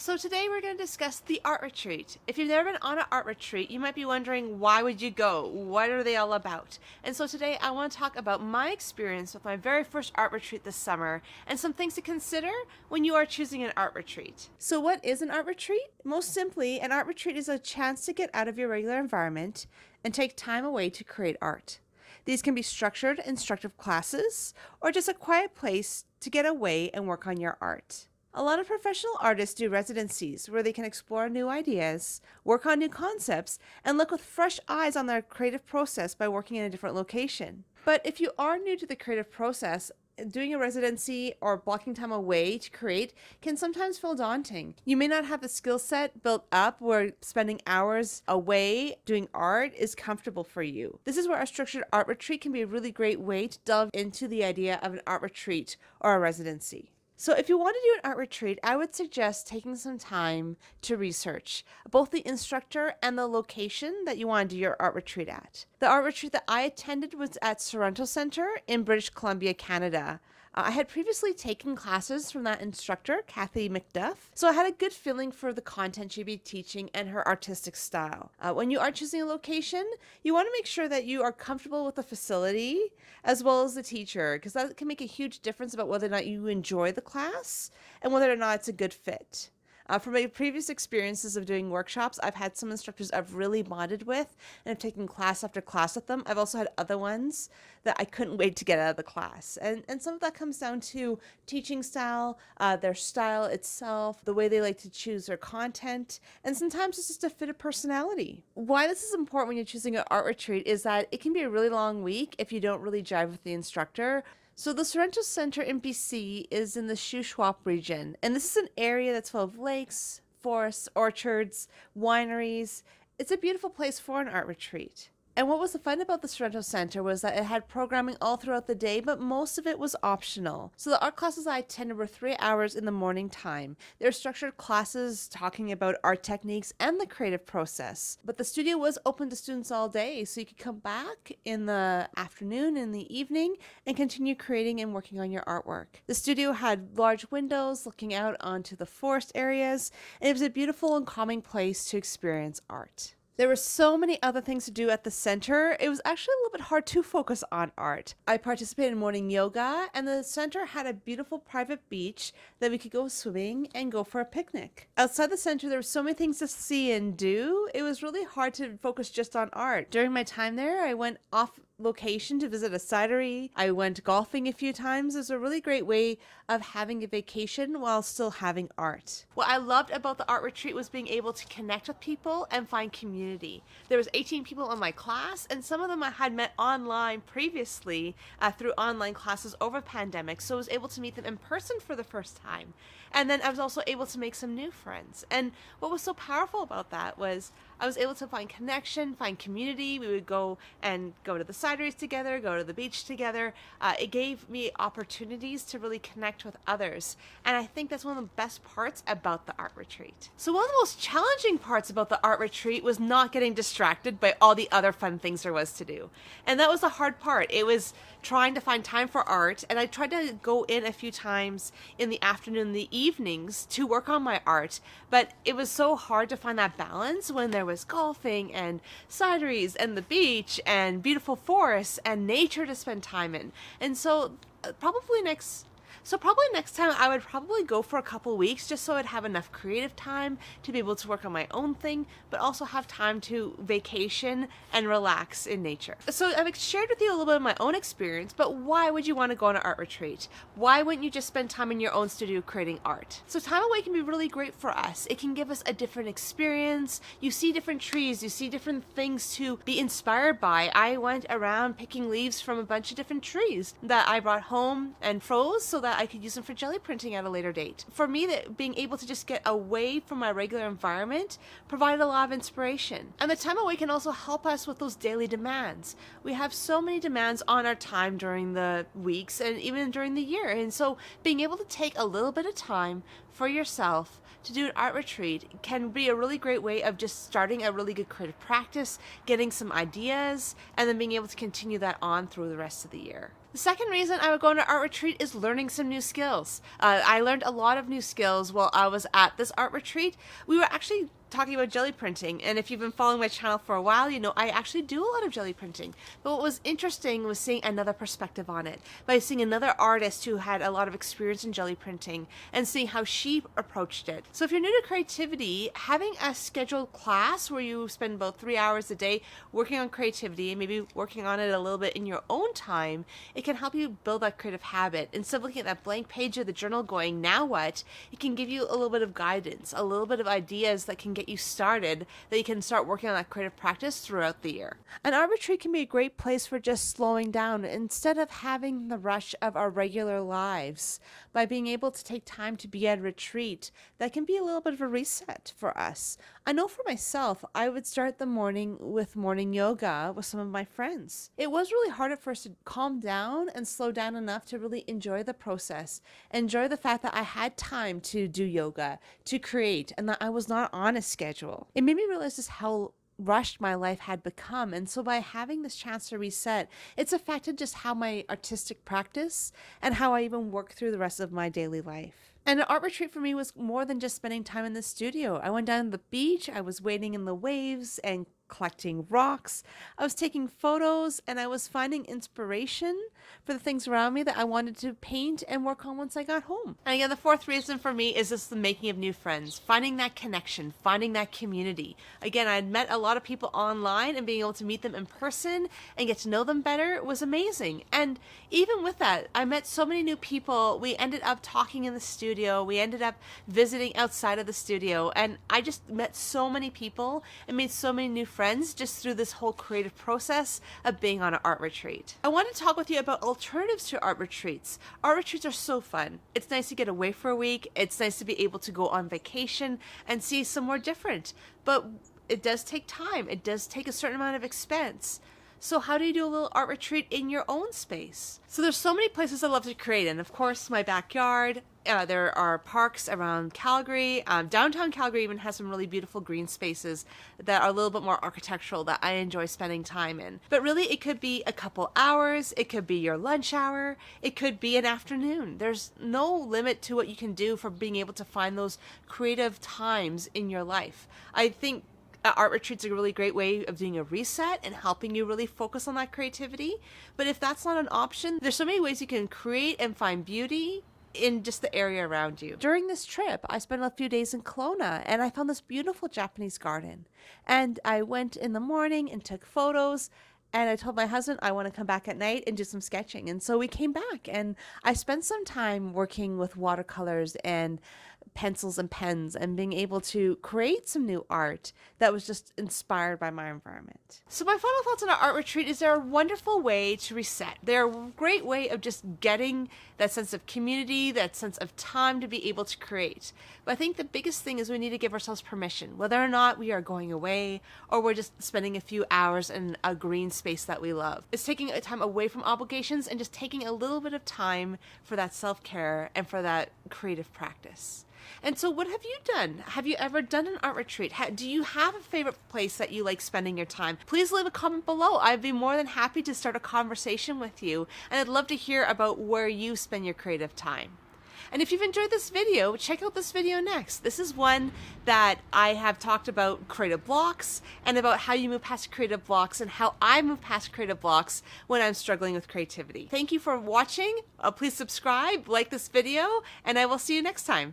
So today we're going to discuss the art retreat. If you've never been on an art retreat, you might be wondering, why would you go? What are they all about? And so today I want to talk about my experience with my very first art retreat this summer and some things to consider when you are choosing an art retreat. So what is an art retreat? Most simply, an art retreat is a chance to get out of your regular environment and take time away to create art. These can be structured, instructive classes or just a quiet place to get away and work on your art. A lot of professional artists do residencies where they can explore new ideas, work on new concepts, and look with fresh eyes on their creative process by working in a different location. But if you are new to the creative process, doing a residency or blocking time away to create can sometimes feel daunting. You may not have the skill set built up where spending hours away doing art is comfortable for you. This is where a structured art retreat can be a really great way to delve into the idea of an art retreat or a residency. So if you want to do an art retreat, I would suggest taking some time to research both the instructor and the location that you want to do your art retreat at. The art retreat that I attended was at Sorrento Center in British Columbia, Canada. I had previously taken classes from that instructor, Kathy McDuff, so I had a good feeling for the content she'd be teaching and her artistic style. When you are choosing a location, you want to make sure that you are comfortable with the facility as well as the teacher, because that can make a huge difference about whether or not you enjoy the class and whether or not it's a good fit. From my previous experiences of doing workshops, I've had some instructors I've really bonded with and have taken class after class with them. I've also had other ones that I couldn't wait to get out of the class. And some of that comes down to teaching style, their style itself, the way they like to choose their content, and sometimes it's just a fit of personality. Why this is important when you're choosing an art retreat is that it can be a really long week if you don't really jive with the instructor. So the Sorrento Center in BC is in the Shuswap region, and this is an area that's full of lakes, forests, orchards, wineries. It's a beautiful place for an art retreat. And what was the fun about the Sorrento Center was that it had programming all throughout the day, but most of it was optional. So the art classes I attended were 3 hours in the morning time. They were structured classes talking about art techniques and the creative process. But the studio was open to students all day, so you could come back in the afternoon, in the evening, and continue creating and working on your artwork. The studio had large windows looking out onto the forest areas, and it was a beautiful and calming place to experience art. There were so many other things to do at the center. It was actually a little bit hard to focus on art. I participated in morning yoga, and the center had a beautiful private beach that we could go swimming and go for a picnic. Outside the center, there were so many things to see and do. It was really hard to focus just on art. During my time there, I went off location to visit a cidery. I went golfing a few times. It was a really great way of having a vacation while still having art. What I loved about the art retreat was being able to connect with people and find community. There was 18 people in my class, and some of them I had met online previously through online classes over the pandemic, so I was able to meet them in person for the first time. And then I was also able to make some new friends. And what was so powerful about that was I was able to find connection, find community. We would go to the cideries together, go to the beach together. It gave me opportunities to really connect with others. And I think that's one of the best parts about the art retreat. So one of the most challenging parts about the art retreat was not getting distracted by all the other fun things there was to do. And that was the hard part. It was trying to find time for art. And I tried to go in a few times in the afternoon and the evenings to work on my art. But it was so hard to find that balance when there was golfing and cideries and the beach and beautiful forests and nature to spend time in. And so probably next time I would probably go for a couple weeks just so I'd have enough creative time to be able to work on my own thing, but also have time to vacation and relax in nature. So I've shared with you a little bit of my own experience, but why would you want to go on an art retreat? Why wouldn't you just spend time in your own studio creating art? So time away can be really great for us. It can give us a different experience. You see different trees, you see different things to be inspired by. I went around picking leaves from a bunch of different trees that I brought home and froze so that I could use them for jelly printing at a later date. For me, that being able to just get away from my regular environment provided a lot of inspiration. And the time away can also help us with those daily demands. We have so many demands on our time during the weeks and even during the year. And so being able to take a little bit of time for yourself to do an art retreat can be a really great way of just starting a really good creative practice, getting some ideas, and then being able to continue that on through the rest of the year. The second reason I would go on an art retreat is learning some new skills. I learned a lot of new skills while I was at this art retreat. We were actually talking about jelly printing, and if you've been following my channel for a while, you know I actually do a lot of jelly printing. But what was interesting was seeing another perspective on it, by seeing another artist who had a lot of experience in jelly printing and seeing how she approached it. So if you're new to creativity, having a scheduled class where you spend about 3 hours a day working on creativity and maybe working on it a little bit in your own time, it can help you build that creative habit. Instead of looking at that blank page of the journal going, now what? It can give you a little bit of guidance, a little bit of ideas that can get you started, that you can start working on that creative practice throughout the year. An art retreat can be a great place for just slowing down instead of having the rush of our regular lives. By being able to take time to be at a retreat, that can be a little bit of a reset for us. I know for myself, I would start the morning with morning yoga with some of my friends. It was really hard at first to calm down and slow down enough to really enjoy the process, enjoy the fact that I had time to do yoga, to create, and that I was not on a schedule. It made me realize just how rushed my life had become, and so by having this chance to reset, it's affected just how my artistic practice and how I even work through the rest of my daily life. And an art retreat for me was more than just spending time in the studio. I went down to the beach, I was wading in the waves and collecting rocks. I was taking photos, and I was finding inspiration for the things around me that I wanted to paint and work on once I got home. And again, the fourth reason for me is just the making of new friends, finding that connection, finding that community. Again, I had met a lot of people online, and being able to meet them in person and get to know them better was amazing. And even with that, I met so many new people. We ended up talking in the studio. We ended up visiting outside of the studio, and I just met so many people and made so many new friends just through this whole creative process of being on an art retreat. I want to talk with you about alternatives to art retreats. Art retreats are so fun. It's nice to get away for a week. It's nice to be able to go on vacation and see somewhere different. But it does take time. It does take a certain amount of expense. So how do you do a little art retreat in your own space? So there's so many places I love to create in. Of course, my backyard. There are parks around Calgary. Downtown Calgary even has some really beautiful green spaces that are a little bit more architectural that I enjoy spending time in. But really, it could be a couple hours. It could be your lunch hour. It could be an afternoon. There's no limit to what you can do for being able to find those creative times in your life. I think art retreats are a really great way of doing a reset and helping you really focus on that creativity. But if that's not an option, there's so many ways you can create and find beauty in just the area around you. During this trip, I spent a few days in Kelowna, and I found this beautiful Japanese garden. And I went in the morning and took photos, and I told my husband I want to come back at night and do some sketching. And so we came back, and I spent some time working with watercolors and pencils and pens and being able to create some new art that was just inspired by my environment. So my final thoughts on an art retreat is they're a wonderful way to reset. They're a great way of just getting that sense of community, that sense of time to be able to create. But I think the biggest thing is we need to give ourselves permission, whether or not we are going away or we're just spending a few hours in a green space that we love. It's taking a time away from obligations and just taking a little bit of time for that self-care and for that creative practice. And so what have you done? Have you ever done an art retreat? Do you have a favorite place that you like spending your time? Please leave a comment below. I'd be more than happy to start a conversation with you. And I'd love to hear about where you spend your creative time. And if you've enjoyed this video, check out this video next. This is one that I have talked about creative blocks and about how you move past creative blocks and how I move past creative blocks when I'm struggling with creativity. Thank you for watching. Please subscribe, like this video, and I will see you next time.